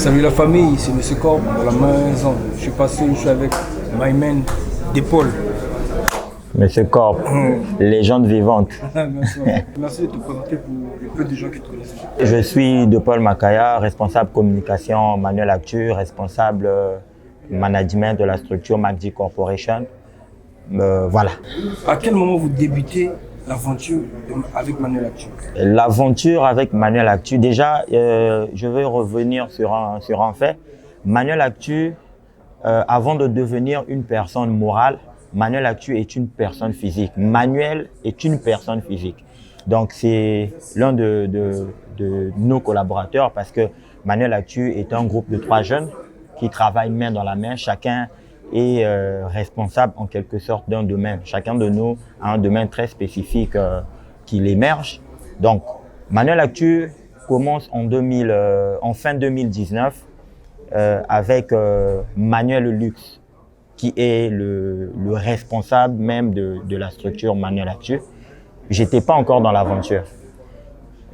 Salut la famille, c'est M. Corp pour la maison. Je suis pas seul, je suis avec my man d'épaule. Monsieur Corp, légende vivante. Merci de te présenter pour le peu de gens qui te connaissent. Je suis De Paul Makaya, responsable communication Manuel Actu, responsable management de la structure MacD Corporation. Voilà. À quel moment vous débutez l'aventure avec Manuel Actu? L'aventure avec Manuel Actu, déjà, je vais revenir sur un fait. Manuel Actu, avant de devenir une personne morale, Manuel Actu est une personne physique. Manuel est une personne physique. Donc, c'est l'un de nos collaborateurs parce que Manuel Actu est un groupe de 3 jeunes qui travaillent main dans la main. Chacun est responsable en quelque sorte d'un domaine. Chacun de nous a un domaine très spécifique qui l'émerge. Donc, Manuel Actu commence en fin 2019 avec Manuel Luxe, qui est le responsable même de la structure Manuel Actu. J'étais pas encore dans l'aventure.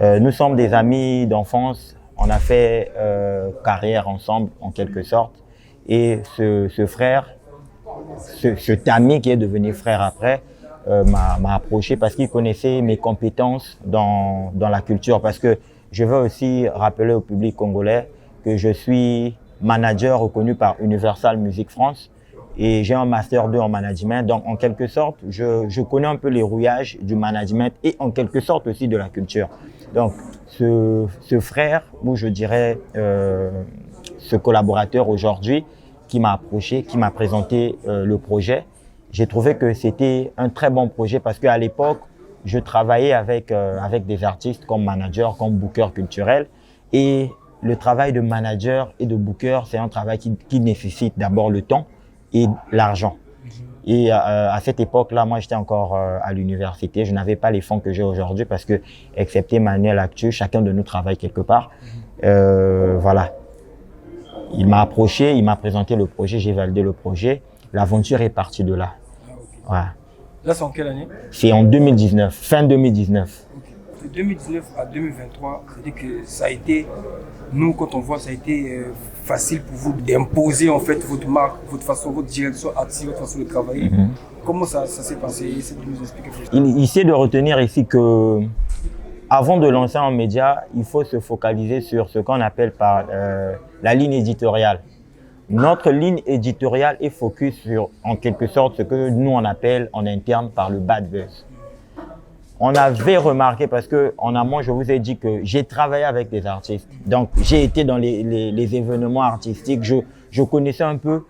Nous sommes des amis d'enfance. On a fait carrière ensemble en quelque sorte. Et ce frère, cet ami qui est devenu frère après, m'a approché parce qu'il connaissait mes compétences dans la culture. Parce que je veux aussi rappeler au public congolais que je suis manager reconnu par Universal Music France et j'ai un Master 2 en management. Donc, en quelque sorte, je connais un peu les rouillages du management et en quelque sorte aussi de la culture. Donc, ce frère, ou je dirais ce collaborateur aujourd'hui, qui m'a approché, qui m'a présenté le projet. J'ai trouvé que c'était un très bon projet parce qu'à l'époque, je travaillais avec des artistes comme manager, comme booker culturel. Et le travail de manager et de booker, c'est un travail qui nécessite d'abord le temps et l'argent. Et à cette époque-là, moi, j'étais encore à l'université. Je n'avais pas les fonds que j'ai aujourd'hui parce que, excepté Manuel Actu, chacun de nous travaille quelque part. Voilà. Il m'a approché, il m'a présenté le projet, j'ai validé le projet. L'aventure est partie de là. Ah, okay. Voilà. Là, c'est en quelle année? C'est en 2019, fin 2019. Okay. De 2019 à 2023, c'est-à-dire que ça a été, nous, quand on voit, ça a été facile pour vous d'imposer en fait votre marque, votre façon, votre direction artistique, votre façon de travailler. Comment ça s'est passé? Essayez de nous expliquer. Il essaie de retenir ici que avant de lancer un média, il faut se focaliser sur ce qu'on appelle par la ligne éditoriale. Notre ligne éditoriale est focus sur, en quelque sorte, ce que nous on appelle en interne par le bad buzz. On avait remarqué, parce que en amont, je vous ai dit que j'ai travaillé avec des artistes. Donc, j'ai été dans les événements artistiques. Je connaissais un peu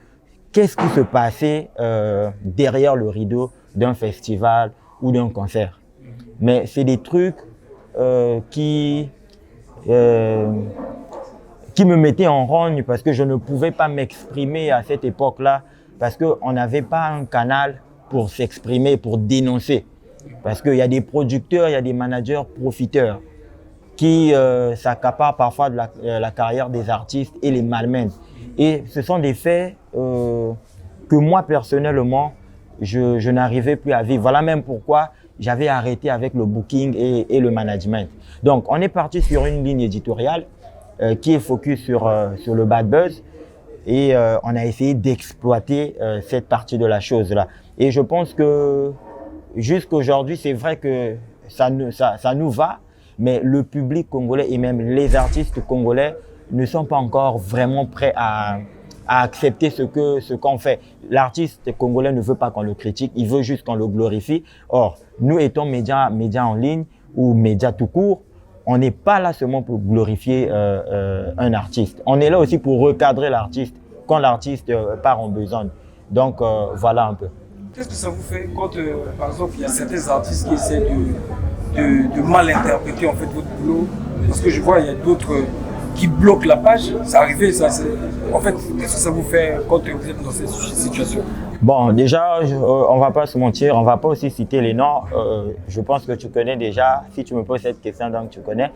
qu'est-ce qui se passait derrière le rideau d'un festival ou d'un concert. Mais c'est des trucs qui me mettaient en rogne parce que je ne pouvais pas m'exprimer à cette époque-là parce qu'on n'avait pas un canal pour s'exprimer, pour dénoncer. Parce qu'il y a des producteurs, il y a des managers profiteurs qui s'accaparent parfois de la carrière des artistes et les malmènent. Et ce sont des faits que moi, personnellement, je n'arrivais plus à vivre. Voilà même pourquoi j'avais arrêté avec le booking et le management. Donc, on est parti sur une ligne éditoriale qui est focus sur le bad buzz et on a essayé d'exploiter cette partie de la chose-là. Et je pense que jusqu'aujourd'hui, c'est vrai que ça nous va, mais le public congolais et même les artistes congolais ne sont pas encore vraiment prêts à accepter ce qu'on fait. L'artiste congolais ne veut pas qu'on le critique, il veut juste qu'on le glorifie. Or, nous étant médias en ligne ou médias tout court, on n'est pas là seulement pour glorifier un artiste. On est là aussi pour recadrer l'artiste quand l'artiste part en besogne. Donc, voilà un peu. Qu'est-ce que ça vous fait quand, par exemple, il y a certains artistes qui essaient de mal interpréter en fait votre boulot? Parce que je vois, il y a d'autres qui bloquent la page. Ça arrive, ça. En fait, qu'est-ce que ça vous fait quand vous êtes dans cette situation? Bon, déjà, on ne va pas se mentir, on ne va pas aussi citer les noms. Je pense que tu connais déjà. Si tu me poses cette question, donc tu connais.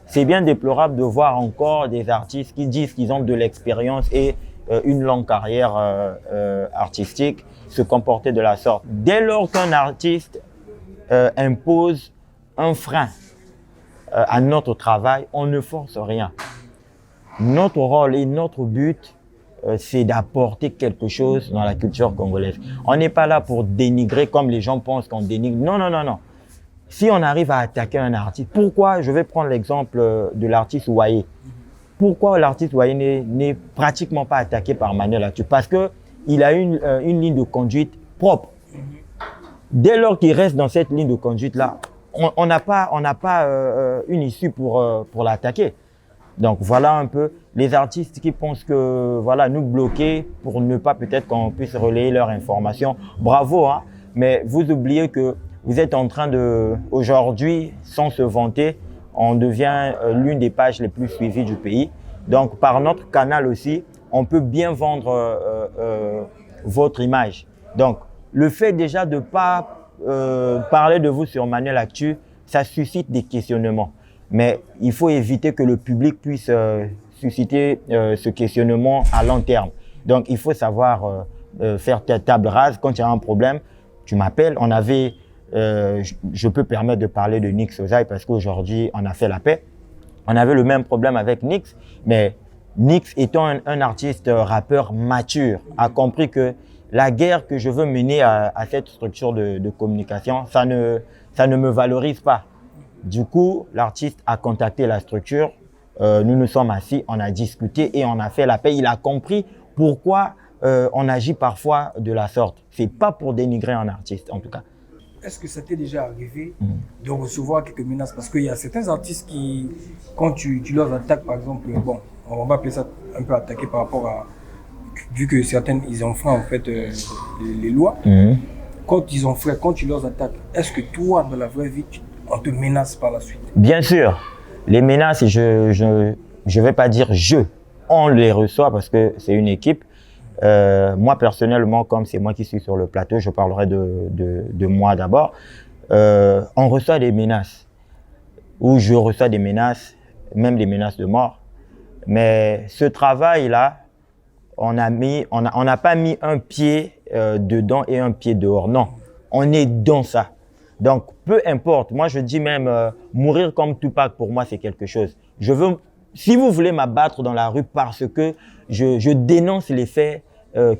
C'est bien déplorable de voir encore des artistes qui disent qu'ils ont de l'expérience et une longue carrière artistique se comporter de la sorte. Dès lors qu'un artiste impose un frein à notre travail, on ne force rien. notre rôle et notre but, c'est d'apporter quelque chose dans la culture congolaise. On n'est pas là pour dénigrer comme les gens pensent qu'on dénigre. Non, non, non, non. Si on arrive à attaquer un artiste, pourquoi, je vais prendre l'exemple de l'artiste Wayé. Pourquoi l'artiste Wayé n'est pratiquement pas attaqué par Manuel Actu? Parce qu'il a une ligne de conduite propre. Dès lors qu'il reste dans cette ligne de conduite-là, on n'a pas une issue pour l'attaquer. Donc voilà un peu les artistes qui pensent que voilà nous bloquer pour ne pas peut-être qu'on puisse relayer leur information. Bravo, hein, mais vous oubliez que vous êtes en train de, aujourd'hui, sans se vanter, on devient l'une des pages les plus suivies du pays. Donc par notre canal aussi, on peut bien vendre votre image. Donc le fait déjà de ne pas parler de vous sur Manuel Actu, ça suscite des questionnements. Mais il faut éviter que le public puisse susciter ce questionnement à long terme. Donc, il faut savoir faire table rase. Quand il y a un problème, tu m'appelles. Je peux permettre de parler de Nix Ozaï parce qu'aujourd'hui, on a fait la paix. On avait le même problème avec Nix, mais Nix étant un artiste rappeur mature, a compris que la guerre que je veux mener à cette structure de communication, ça ne me valorise pas. Du coup, l'artiste a contacté la structure, nous nous sommes assis, on a discuté et on a fait la paix. Il a compris pourquoi on agit parfois de la sorte. C'est pas pour dénigrer un artiste, en tout cas. Est-ce que ça t'est déjà arrivé de recevoir quelques menaces? Parce qu'il y a certains artistes qui, quand tu leur attaques, par exemple, bon, on va appeler ça un peu attaquer par rapport à, vu que certaines, ils enfreignent en fait les lois. Quand tu leur attaques, est-ce que toi, dans la vraie vie, on te menace par la suite? Bien sûr. Les menaces, je vais pas dire on les reçoit parce que c'est une équipe. Moi, personnellement, comme c'est moi qui suis sur le plateau, je parlerai de moi d'abord. On reçoit des menaces, ou je reçois des menaces, même des menaces de mort. Mais ce travail-là, on n'a pas mis un pied dedans et un pied dehors. Non, on est dans ça. Donc, peu importe. Moi, je dis même mourir comme Tupac, pour moi, c'est quelque chose. Si vous voulez m'abattre dans la rue parce que je dénonce les faits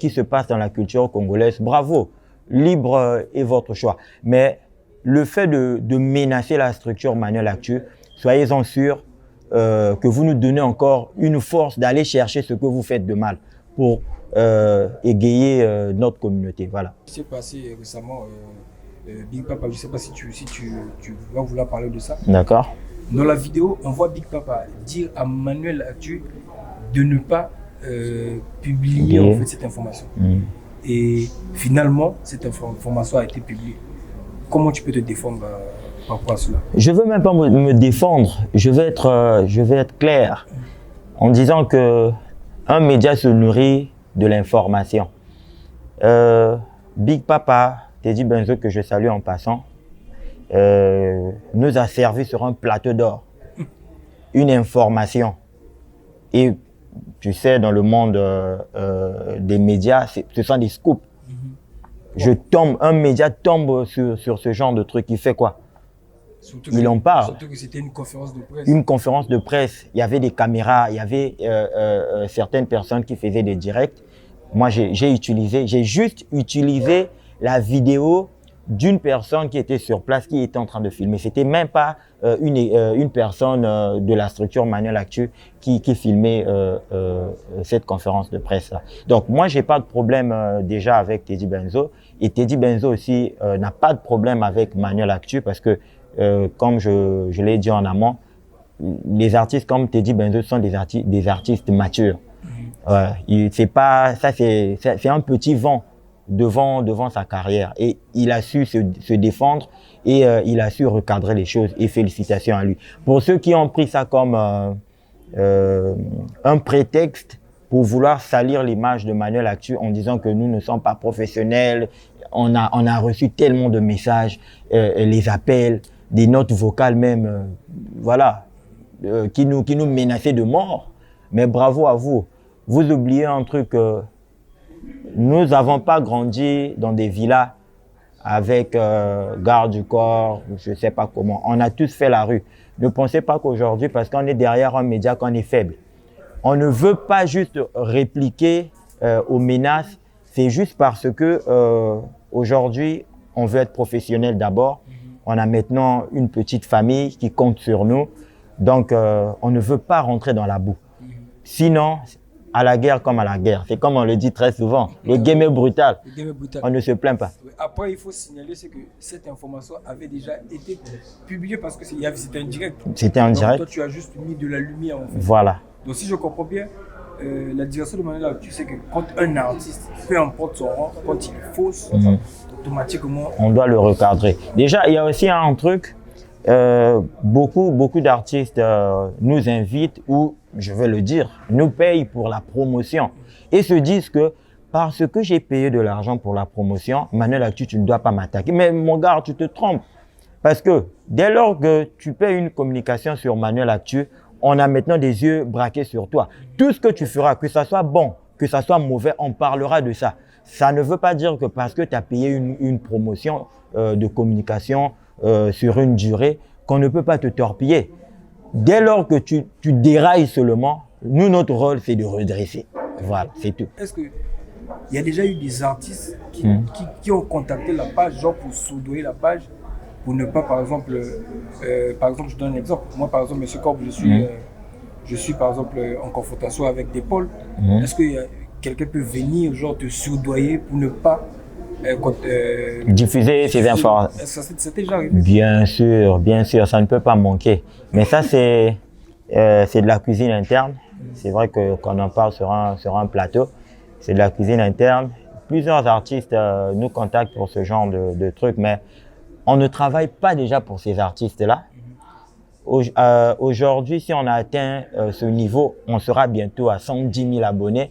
qui se passent dans la culture congolaise, bravo, libre est votre choix. Mais le fait de menacer la structure Manuel Actu, soyez-en sûrs que vous nous donnez encore une force d'aller chercher ce que vous faites de mal pour égayer notre communauté. Voilà. Ce qui s'est passé récemment, Big Papa, je ne sais pas si tu vas vouloir parler de ça. D'accord. Dans la vidéo, on voit Big Papa dire à Manuel Actu de ne pas publier en fait, cette information. Et finalement, cette information a été publiée. Comment tu peux te défendre par rapport à cela? Je ne veux même pas me défendre. Je vais être clair en disant que un média se nourrit de l'information. Big Papa, Teddy Benzo, que je salue en passant, nous a servi sur un plateau d'or une information. Et tu sais, dans le monde des médias, ce sont des scoops. Un média tombe sur ce genre de truc, il fait quoi? Il en parle. Surtout que c'était une conférence de presse. Une conférence de presse. Il y avait des caméras, il y avait certaines personnes qui faisaient des directs. Moi, j'ai juste utilisé la vidéo d'une personne qui était sur place, qui était en train de filmer. C'était même pas une personne de la structure Manuel Actu qui filmait cette conférence de presse-là. Donc, moi, j'ai pas de problème déjà avec Teddy Benzo. Et Teddy Benzo aussi n'a pas de problème avec Manuel Actu parce que, comme je l'ai dit en amont, les artistes comme Teddy Benzo sont des artistes matures. C'est un petit vent devant sa carrière et il a su se défendre et il a su recadrer les choses et félicitations à lui. Pour ceux qui ont pris ça comme un prétexte pour vouloir salir l'image de Manuel Actu en disant que nous ne sommes pas professionnels, on a reçu tellement de messages, les appels, des notes vocales même, qui nous menaçaient de mort. Mais bravo à vous. Vous oubliez un truc, nous n'avons pas grandi dans des villas avec garde du corps, je ne sais pas comment. On a tous fait la rue. Ne pensez pas qu'aujourd'hui, parce qu'on est derrière un média, qu'on est faible. On ne veut pas juste répliquer aux menaces. C'est juste parce que aujourd'hui, on veut être professionnel d'abord. On a maintenant une petite famille qui compte sur nous. Donc, on ne veut pas rentrer dans la boue. Sinon, à la guerre comme à la guerre. C'est comme on le dit très souvent. Le game est brutal. Le game est brutal. On ne se plaint pas. Après, il faut signaler c'est que cette information avait déjà été publiée parce que c'était un direct. C'était en direct. Toi, tu as juste mis de la lumière en fait. Voilà. Donc, si je comprends bien, la direction de Manuel Actu, c'est que quand un artiste, peu importe son rang, quand il est fausse, automatiquement, on doit le recadrer. Déjà, il y a aussi un truc. Beaucoup d'artistes nous invitent ou, je vais le dire, nous payent pour la promotion et se disent que parce que j'ai payé de l'argent pour la promotion, Manuel Actu, tu ne dois pas m'attaquer. Mais mon gars, tu te trompes. Parce que dès lors que tu payes une communication sur Manuel Actu, on a maintenant des yeux braqués sur toi. Tout ce que tu feras, que ça soit bon, que ça soit mauvais, on parlera de ça. Ça ne veut pas dire que parce que tu as payé une promotion de communication sur une durée, qu'on ne peut pas te torpiller. Dès lors que tu dérailles seulement, nous, notre rôle, c'est de redresser. Voilà, c'est tout. Est-ce qu'il y a déjà eu des artistes qui ont contacté la page, genre pour soudoyer la page, pour ne pas, par exemple, je donne un exemple. Moi, par exemple, M. Corbe, je suis, par exemple, en confrontation avec des pôles. Est-ce que quelqu'un peut venir, genre, te soudoyer pour ne pas diffuser ces informations? C'était déjà arrivé. Bien sûr, ça ne peut pas manquer. Mais ça, c'est de la cuisine interne. C'est vrai que quand on en parle sur un plateau, c'est de la cuisine interne. Plusieurs artistes nous contactent pour ce genre de trucs, mais on ne travaille pas déjà pour ces artistes-là. Aujourd'hui, si on a atteint ce niveau, on sera bientôt à 110 000 abonnés.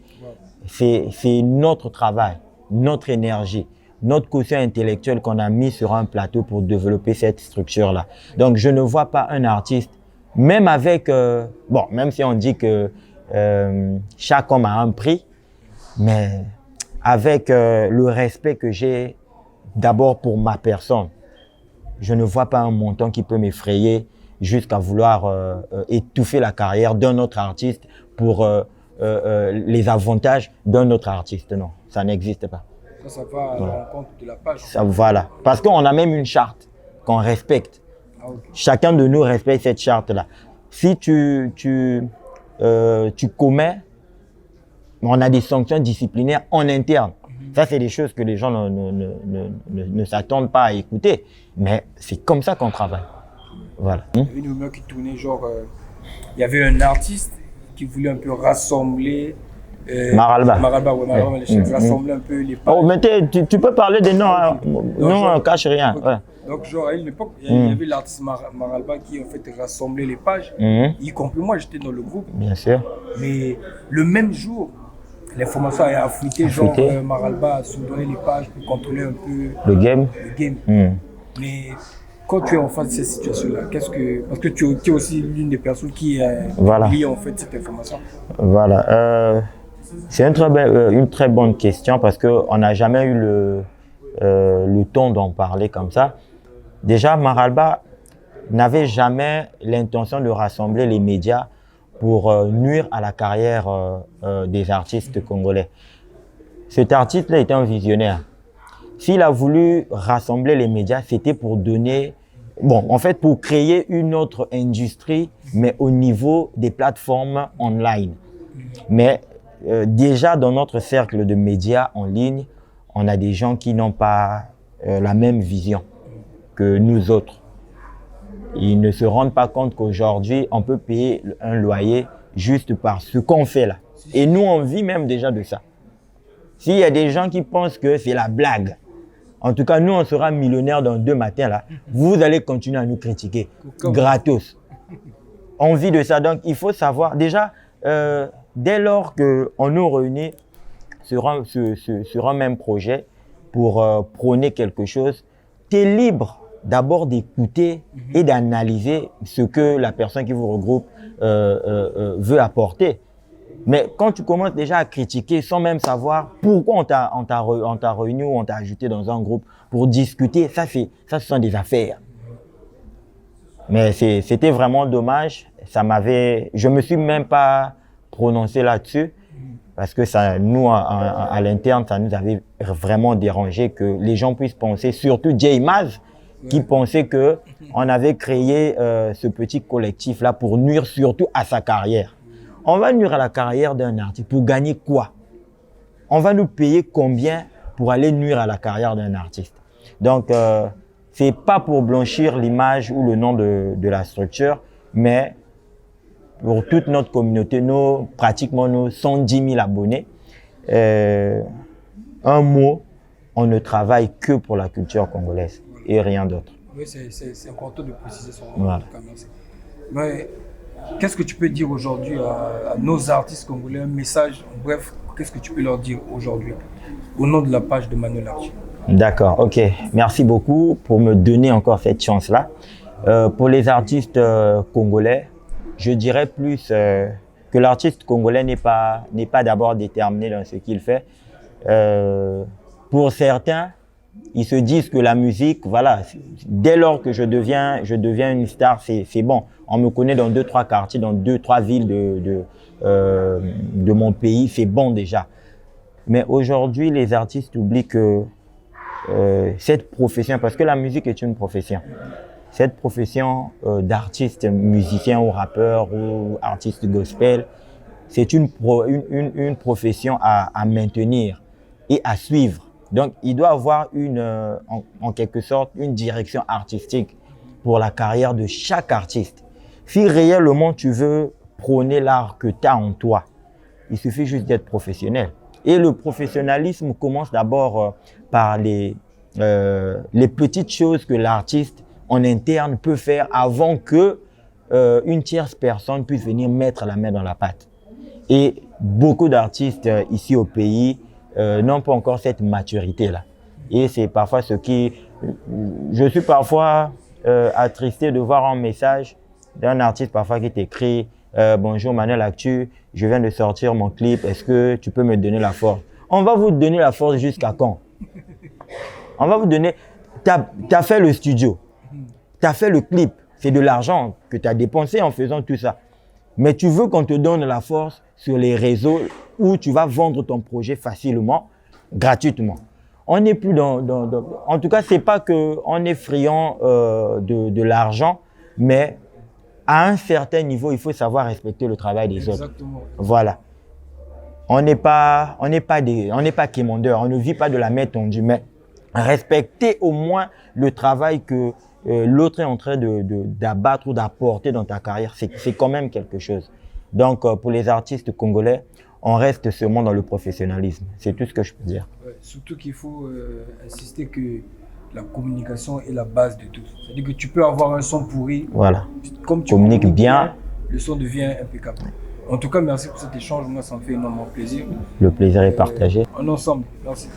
C'est notre travail, notre énergie, notre quotient intellectuel qu'on a mis sur un plateau pour développer cette structure-là. Donc, je ne vois pas un artiste, même avec, même si on dit que chaque homme a un prix, mais avec le respect que j'ai d'abord pour ma personne, je ne vois pas un montant qui peut m'effrayer jusqu'à vouloir étouffer la carrière d'un autre artiste pour les avantages d'un autre artiste. Non, ça n'existe pas. Ça va à l'encontre de la page. Ça, voilà. Parce qu'on a même une charte qu'on respecte. Ah, okay. Chacun de nous respecte cette charte-là. Si tu commets, on a des sanctions disciplinaires en interne. Ça, c'est des choses que les gens ne s'attendent pas à écouter. Mais c'est comme ça qu'on travaille. Voilà. Il y avait une rumeur qui tournait, genre, il y avait un artiste qui voulait un peu rassembler. Maralba, rassembler un peu les pages. Oh, mais tu peux parler des noms, hein. Non, on cache rien. Okay. Ouais. Donc, genre, à une époque, il y avait l'artiste Maralba qui, en fait, rassemblait les pages, y compris moi, j'étais dans le groupe. Bien sûr. Mais le même jour, l'information a affûté, genre, Maralba a soudonné les pages pour contrôler un peu le game. Mais quand tu es en face de cette situation-là, parce que tu es aussi l'une des personnes qui lit en fait cette information. Voilà. C'est une très bonne question parce qu'on n'a jamais eu le temps d'en parler comme ça. Déjà, Maralba n'avait jamais l'intention de rassembler les médias pour nuire à la carrière des artistes congolais. Cet artiste-là était un visionnaire. S'il a voulu rassembler les médias, c'était pour donner, pour créer une autre industrie, mais au niveau des plateformes online. Mais déjà dans notre cercle de médias en ligne, on a des gens qui n'ont pas la même vision que nous autres. Ils ne se rendent pas compte qu'aujourd'hui, on peut payer un loyer juste par ce qu'on fait là. Et nous, on vit même déjà de ça. S'il y a des gens qui pensent que c'est la blague, en tout cas, nous, on sera millionnaires dans 2 matins là. Vous allez continuer à nous critiquer. Gratos. On vit de ça. Donc, il faut savoir, déjà, dès lors qu'on nous réunit sur un même projet pour prôner quelque chose, tu es libre d'abord d'écouter et d'analyser ce que la personne qui vous regroupe veut apporter. Mais quand tu commences déjà à critiquer sans même savoir pourquoi on t'a réuni ou on t'a ajouté dans un groupe pour discuter, ça ce sont des affaires. Mais c'était vraiment dommage. Je me suis même pas prononcer là-dessus parce que ça, nous, à l'interne, ça nous avait vraiment dérangé que les gens puissent penser, surtout Jay Maz, qui pensait qu'on avait créé ce petit collectif-là pour nuire surtout à sa carrière. On va nuire à la carrière d'un artiste pour gagner quoi? On va nous payer combien pour aller nuire à la carrière d'un artiste? Donc, c'est pas pour blanchir l'image ou le nom de la structure, mais pour toute notre communauté, pratiquement nos 110 000 abonnés, un mot, on ne travaille que pour la culture congolaise et rien d'autre. Oui, c'est important de préciser ça. Voilà. Merci. Mais qu'est-ce que tu peux dire aujourd'hui à nos artistes congolais, un message, bref, qu'est-ce que tu peux leur dire aujourd'hui au nom de la page de Manuel Actu? D'accord, ok. Merci beaucoup pour me donner encore cette chance-là. Pour les artistes congolais, je dirais plus que l'artiste congolais n'est pas d'abord déterminé dans ce qu'il fait. Pour certains, ils se disent que la musique, voilà, dès lors que je deviens une star, c'est bon. On me connaît dans 2-3 quartiers, dans 2-3 villes de mon pays, c'est bon déjà. Mais aujourd'hui, les artistes oublient que cette profession, parce que la musique est une profession, cette profession d'artiste, musicien ou rappeur ou artiste gospel, c'est une profession à maintenir et à suivre. Donc, il doit avoir en quelque sorte une direction artistique pour la carrière de chaque artiste. Si réellement tu veux prôner l'art que tu as en toi, il suffit juste d'être professionnel. Et le professionnalisme commence d'abord par les petites choses que l'artiste en interne peut faire avant que une tierce personne puisse venir mettre la main dans la pâte. Et beaucoup d'artistes ici au pays n'ont pas encore cette maturité-là. Et c'est parfois ce qui... Je suis parfois attristé de voir un message d'un artiste parfois qui t'écrit « Bonjour Manuel Actu, je viens de sortir mon clip, est-ce que tu peux me donner la force ?» On va vous donner la force jusqu'à quand? On va vous donner... Tu as fait le studio, tu as fait le clip, c'est de l'argent que tu as dépensé en faisant tout ça. Mais tu veux qu'on te donne la force sur les réseaux où tu vas vendre ton projet facilement, gratuitement. On n'est plus en tout cas, ce n'est pas qu'on est friand de l'argent, mais à un certain niveau, il faut savoir respecter le travail des autres. Voilà. On n'est pas quémandeur, on ne vit pas de la main tendue, mais respecter au moins le travail que l'autre est en train d'abattre ou d'apporter dans ta carrière, c'est quand même quelque chose. Donc, pour les artistes congolais, on reste seulement dans le professionnalisme. C'est tout ce que je peux dire. Ouais, surtout qu'il faut insister que la communication est la base de tout. C'est-à-dire que tu peux avoir un son pourri. Voilà. Comme tu communiques bien, le son devient impeccable. En tout cas, merci pour cet échange. Moi, ça me fait énormément plaisir. Le plaisir est partagé. En ensemble. Merci.